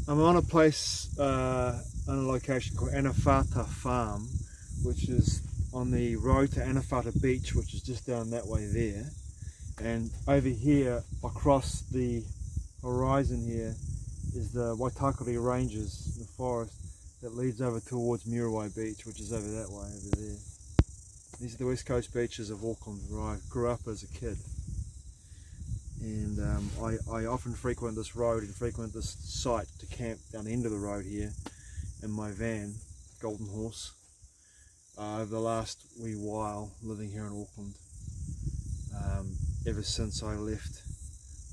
I'm on a place, on a location called Anawhata Farm, which is on the road to Anawhata Beach, which is just down that way there. And over here, across the horizon here, is the Waitakere Ranges, the forest that leads over towards Muriwai Beach, which is over that way, over there. These are the west coast beaches of Auckland, where I grew up as a kid. And I often frequent this road and frequent this site to camp down the end of the road here in my van, Golden Horse, over the last wee while living here in Auckland, ever since I left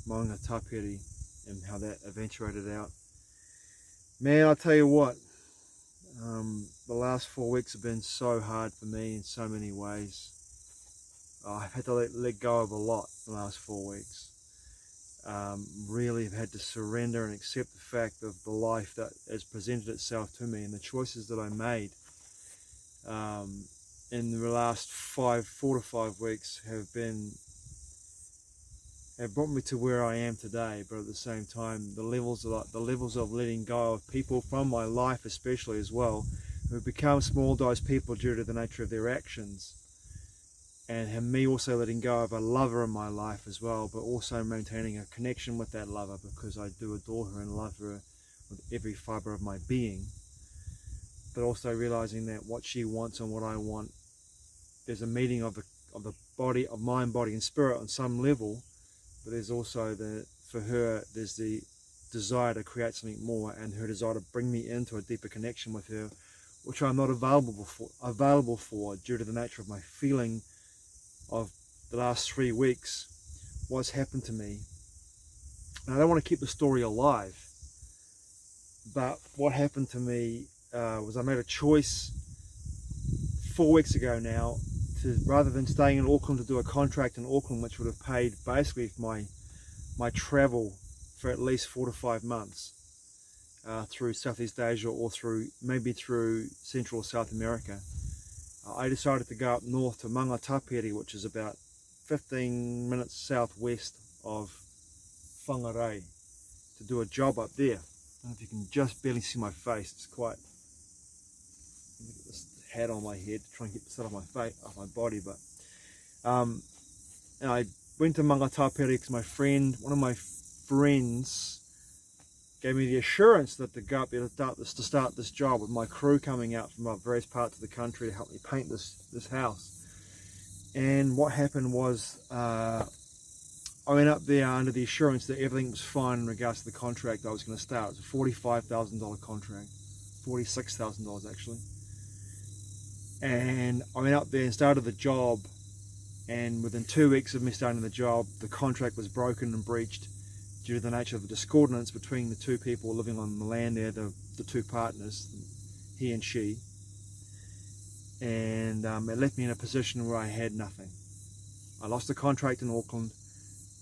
Maunga Tapiri and how that eventuated out. Man, I'll tell you what, the last 4 weeks have been so hard for me in so many ways. I've had to let go of a lot the last 4 weeks. Really have had to surrender and accept the fact of the life that has presented itself to me and the choices that I made in the last 4 to 5 weeks have brought me to where I am today. But at the same time, the levels of letting go of people from my life, especially as well, who have become small dose people due to the nature of their actions, and have me also letting go of a lover in my life as well, but also maintaining a connection with that lover, because I do adore her and love her with every fibre of my being. But also realizing that what she wants and what I want, there's a meeting of the body, of mind, body and spirit on some level, but there's also for her there's the desire to create something more, and her desire to bring me into a deeper connection with her, which I'm not available for due to the nature of my feeling of the last 3 weeks, what's happened to me. And I don't want to keep the story alive, but what happened to me was I made a choice 4 weeks ago now to, rather than staying in Auckland, to do a contract in Auckland, which would have paid basically my travel for at least 4 to 5 months through Southeast Asia, or maybe through Central or South America. I decided to go up north to Maunga Tapiri, which is about 15 minutes southwest of Whangarei, to do a job up there. I don't know if you can just barely see my face. It's quite, let me get this hat on my head to try and get this out of my face, off my body. But and I went to Maunga Tapiri because one of my friends gave me the assurance that to go up there to start this job, with my crew coming out from various parts of the country to help me paint this house. And what happened was I went up there under the assurance that everything was fine in regards to the contract I was going to start. It was a $45,000 contract, $46,000 actually. And I went up there and started the job, and within 2 weeks of me starting the job, the contract was broken and breached due to the nature of the discordance between the two people living on the land there, the two partners, he and she. And it left me in a position where I had nothing. I lost the contract in Auckland.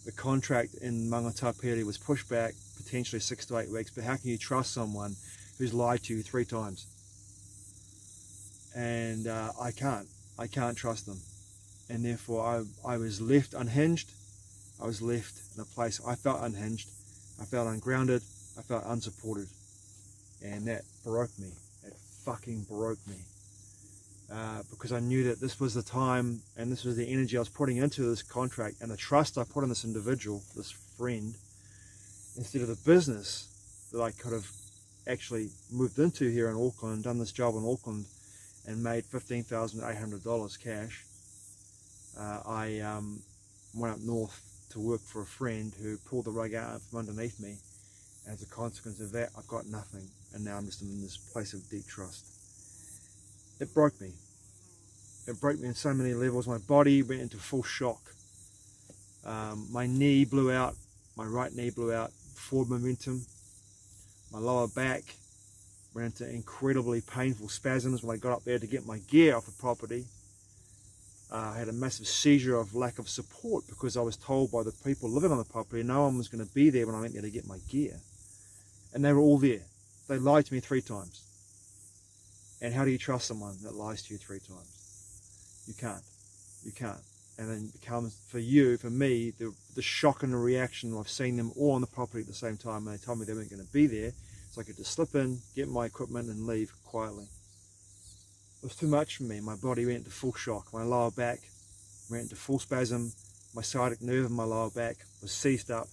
The contract in Maunga Tapiri was pushed back potentially 6 to 8 weeks, but how can you trust someone who's lied to you 3 times? And I can't trust them. And therefore I was left unhinged. I was left in a place I felt unhinged, I felt ungrounded, I felt unsupported, and that broke me. It fucking broke me, because I knew that this was the time and this was the energy I was putting into this contract and the trust I put in this individual, this friend, instead of the business that I could have actually moved into here in Auckland, done this job in Auckland and made $15,800 cash. I went up north to work for a friend who pulled the rug out from underneath me. As a consequence of that, I've got nothing, and now I'm just in this place of deep trust. It broke me. It broke me on so many levels. My body went into full shock. My knee blew out, my right knee blew out, forward momentum. My lower back went into incredibly painful spasms when I got up there to get my gear off the property. I had a massive seizure of lack of support, because I was told by the people living on the property no one was going to be there when I went there to get my gear. And they were all there. They lied to me 3 times. And how do you trust someone that lies to you 3 times? You can't. You can't. And then it becomes, for me, the shock and the reaction of seeing them all on the property at the same time, and they told me they weren't going to be there. so I could just slip in, get my equipment and leave quietly. It was too much for me. My body went into full shock. My lower back went into full spasm. My sciatic nerve in my lower back was seized up.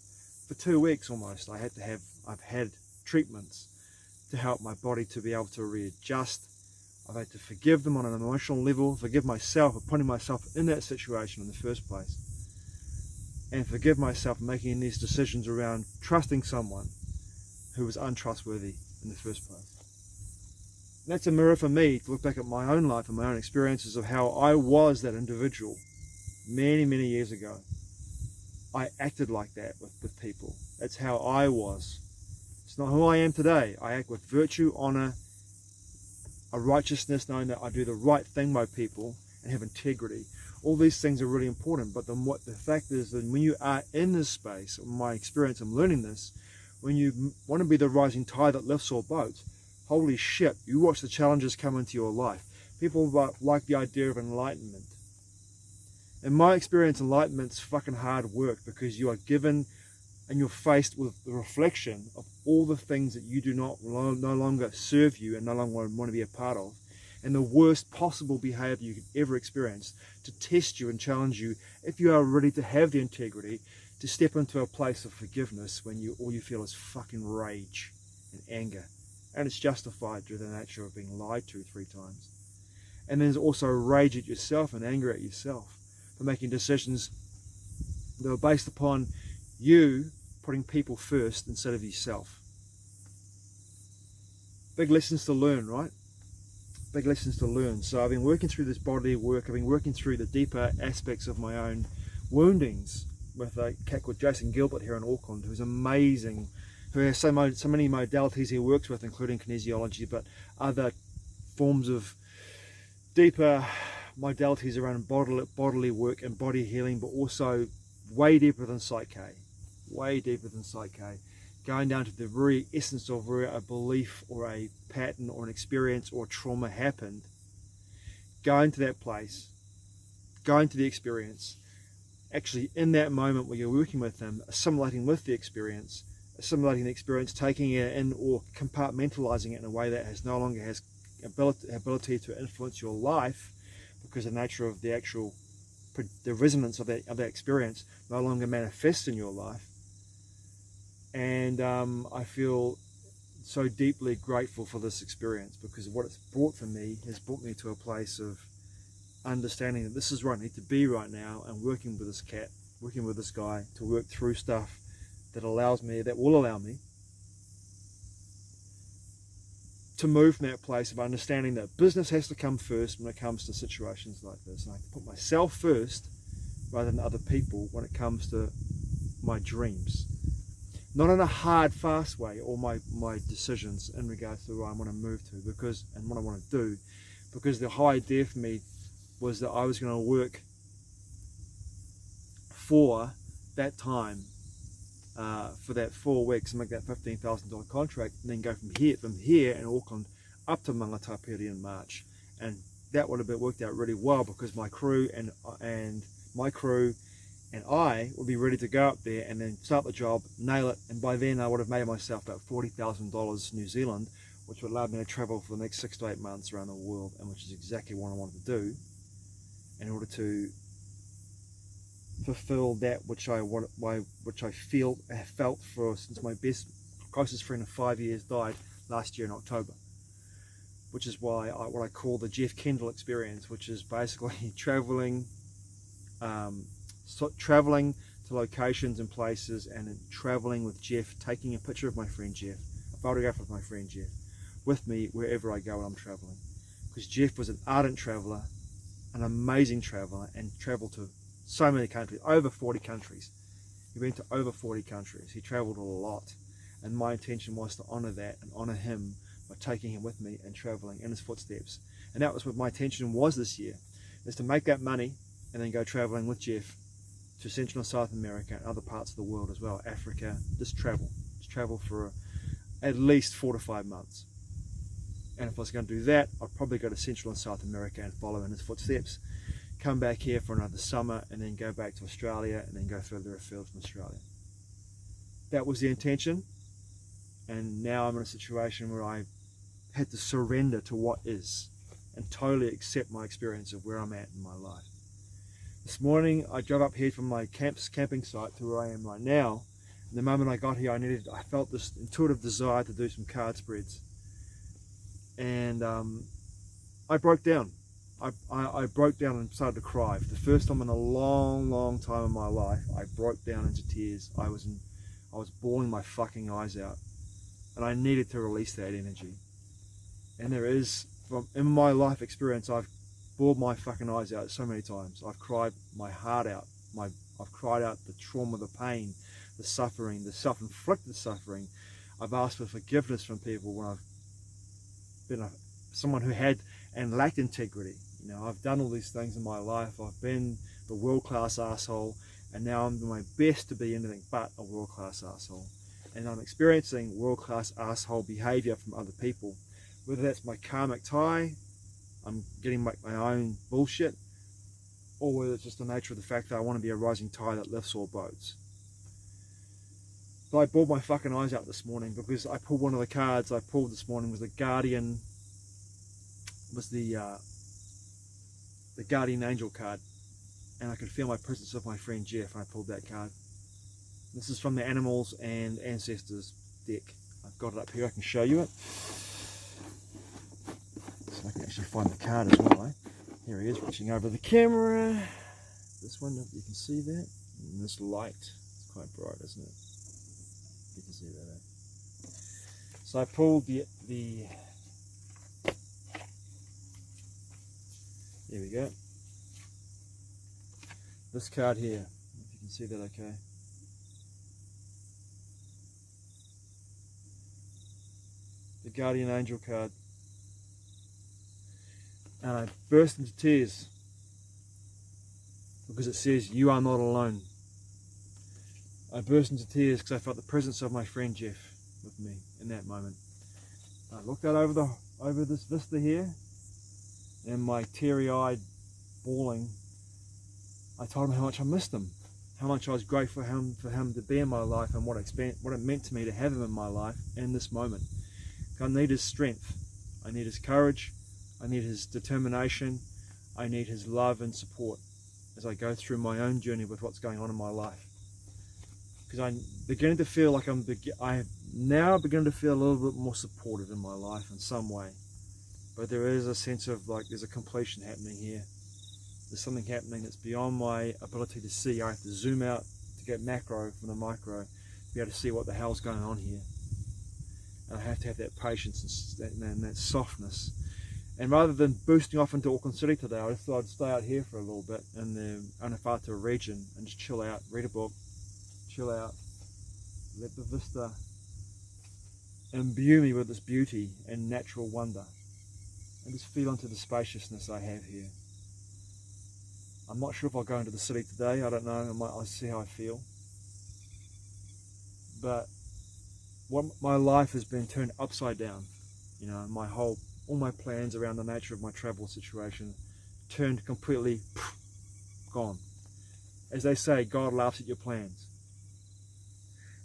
For 2 weeks almost, I've had treatments to help my body to be able to readjust. I've had to forgive them on an emotional level, forgive myself for putting myself in that situation in the first place, and forgive myself for making these decisions around trusting someone who was untrustworthy in the first place. And that's a mirror for me to look back at my own life and my own experiences of how I was that individual many, many years ago. I acted like that with people. That's how I was. It's not who I am today. I act with virtue, honor, a righteousness, knowing that I do the right thing by people and have integrity. All these things are really important, but the fact is that when you are in this space, in my experience, I'm learning this, when you want to be the rising tide that lifts all boats, holy shit, you watch the challenges come into your life. People like the idea of enlightenment. In my experience, enlightenment's fucking hard work, because you are given and you're faced with the reflection of all the things that you do no longer serve you and no longer want to be a part of, and the worst possible behavior you could ever experience, to test you and challenge you if you are ready to have the integrity to step into a place of forgiveness when all you feel is fucking rage and anger, and it's justified due to the nature of being lied to 3 times. And there's also rage at yourself and anger at yourself for making decisions that were based upon you putting people first instead of yourself. Big lessons to learn, right? Big lessons to learn. So I've been working through this bodily work. I've been working through the deeper aspects of my own woundings with a cat called Jason Gilbert here in Auckland, who's amazing, who has so many modalities he works with, including kinesiology, but other forms of deeper modalities around bodily work and body healing, but also way deeper than Psyche, going down to the very essence of where a belief or a pattern or an experience or trauma happened, going to that place, going to the experience, actually in that moment where you're working with them, assimilating with the experience, taking it in or compartmentalizing it in a way that no longer has ability to influence your life, because the nature of the resonance of that experience no longer manifests in your life. And I feel so deeply grateful for this experience, because what it's brought for me has brought me to a place of understanding that this is where I need to be right now, and working with this guy to work through stuff that will allow me to move from that place of understanding that business has to come first when it comes to situations like this. And I have to put myself first rather than other people when it comes to my dreams. Not in a hard, fast way, or my decisions in regards to where I want to move to and what I want to do. Because the whole idea for me was that I was going to work for that time, for that 4 weeks, and make that $15,000 contract, and then go from here in Auckland up to Mangatapere in March. And that would have worked out really well, because my crew and I would be ready to go up there and then start the job, nail it, and by then I would have made myself about $40,000 New Zealand, which would allow me to travel for the next 6 to 8 months around the world, and which is exactly what I wanted to do in order to fulfill that which I felt for, since my closest friend of 5 years died last year in October, which is why what I call the Jeff Kendall experience, which is basically traveling to locations and places, and then traveling with Jeff, taking a picture of my friend Jeff, a photograph of my friend Jeff, with me wherever I go when I'm traveling. Because Jeff was an ardent traveler, an amazing traveler, and traveled to so many countries, over 40 countries. He went to over 40 countries. He traveled a lot, and my intention was to honor that and honor him by taking him with me and traveling in his footsteps. And that was what my intention was this year, is to make that money and then go traveling with Jeff to Central and South America and other parts of the world as well, Africa. Just travel for at least 4 to 5 months. And if I was going to do that, I'd probably go to Central and South America and follow in his footsteps, come back here for another summer, and then go back to Australia, and then go further afield from Australia. That was the intention. And now I'm in a situation where I had to surrender to what is and totally accept my experience of where I'm at in my life. This morning I drove up here from my camping site to where I am right now. And the moment I got here, I felt this intuitive desire to do some card spreads. And I broke down. I broke down and started to cry. For the first time in a long time in my life, I broke down into tears. I was bawling my fucking eyes out. And I needed to release that energy. And there is, in my life experience, I've bawled my fucking eyes out so many times. I've cried my heart out. I've cried out the trauma, the pain, the suffering, the self-inflicted suffering. I've asked for forgiveness from people when I've been someone who had and lacked integrity. You know, I've done all these things in my life. I've been the world-class asshole, and now I'm doing my best to be anything but a world-class asshole. And I'm experiencing world-class asshole behavior from other people. Whether that's my karmic tie, I'm getting my own bullshit, or whether it's just the nature of the fact that I want to be a rising tide that lifts all boats. But I bawled my fucking eyes out this morning because I pulled one of the cards I pulled this morning was the Guardian, was the Guardian Angel card. And I could feel my presence of my friend Jeff when I pulled that card. This is from the Animals and Ancestors deck. I've got it up here, I can show you it. So I can actually find the card as well, eh? Here he is, reaching over the camera. This one, if you can see that. And this light, it's quite bright, isn't it? You can see that, eh? So I pulled the here we go. This card here, if you can see that okay. The Guardian Angel card. And I burst into tears because it says, "You are not alone." I burst into tears because I felt the presence of my friend Jeff with me in that moment. I looked out over this vista here, and my teary-eyed bawling, I told him how much I missed him, how much I was grateful for him to be in my life, and what it meant to me to have him in my life in this moment. I need his strength, I need his courage, I need his determination, I need his love and support as I go through my own journey with what's going on in my life. Because I'm beginning to feel like I now beginning to feel a little bit more supported in my life in some way. But there is a sense of like there's a completion happening here. There's something happening that's beyond my ability to see. I have to zoom out to get macro from the micro to be able to see what the hell's going on here. And I have to have that patience and that softness. And rather than boosting off into Auckland City today, I just thought I'd stay out here for a little bit in the Anawhātua region and just chill out, read a book, chill out, let the vista imbue me with this beauty and natural wonder, and just feel into the spaciousness I have here. I'm not sure if I'll go into the city today, I don't know, I'll see how I feel. But what my life has been turned upside down, you know, all my plans around the nature of my travel situation turned completely gone. As they say, God laughs at your plans.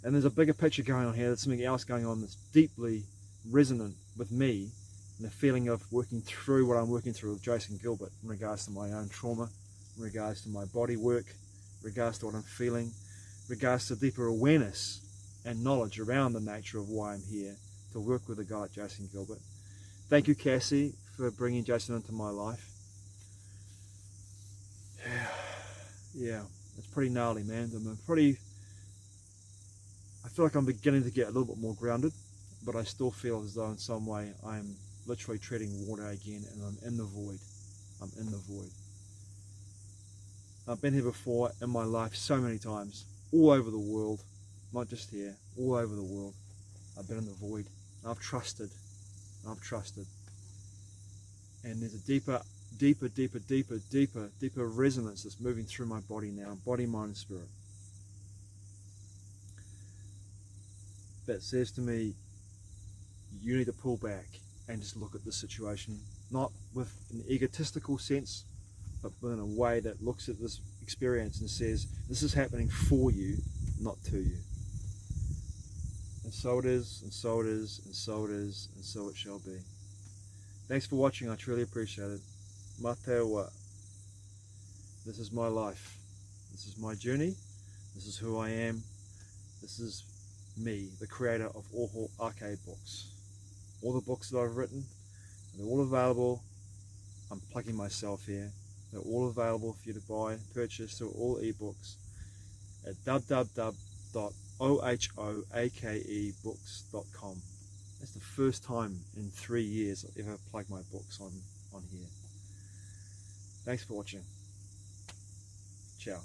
And there's a bigger picture going on here, there's something else going on that's deeply resonant with me and the feeling of working through what I'm working through with Jason Gilbert in regards to my own trauma, in regards to my body work, in regards to what I'm feeling, in regards to deeper awareness and knowledge around the nature of why I'm here to work with a guy like Jason Gilbert. Thank you, Cassie, for bringing Jason into my life. Yeah, it's pretty gnarly, man. I feel like I'm beginning to get a little bit more grounded, but I still feel as though in some way I'm literally treading water again and I'm in the void. I'm in the void. I've been here before in my life so many times, all over the world, not just here, all over the world. I've been in the void. I've trusted. And there's a deeper resonance that's moving through my body now, body, mind, and spirit. That says to me, you need to pull back and just look at the situation, not with an egotistical sense, but in a way that looks at this experience and says, this is happening for you, not to you. And so it is, and so it is, and so it is, and so it shall be. Thanks for watching, I truly appreciate it. Matewa. This is my life. This is my journey. This is who I am. This is me, the creator of all arcade books. All the books that I've written, they're all available. I'm plugging myself here. They're all available for you to buy, purchase, they're all ebooks at www.ohokebooks.com. That's the first time in 3 years I've ever plugged my books on here. Thanks for watching. Ciao.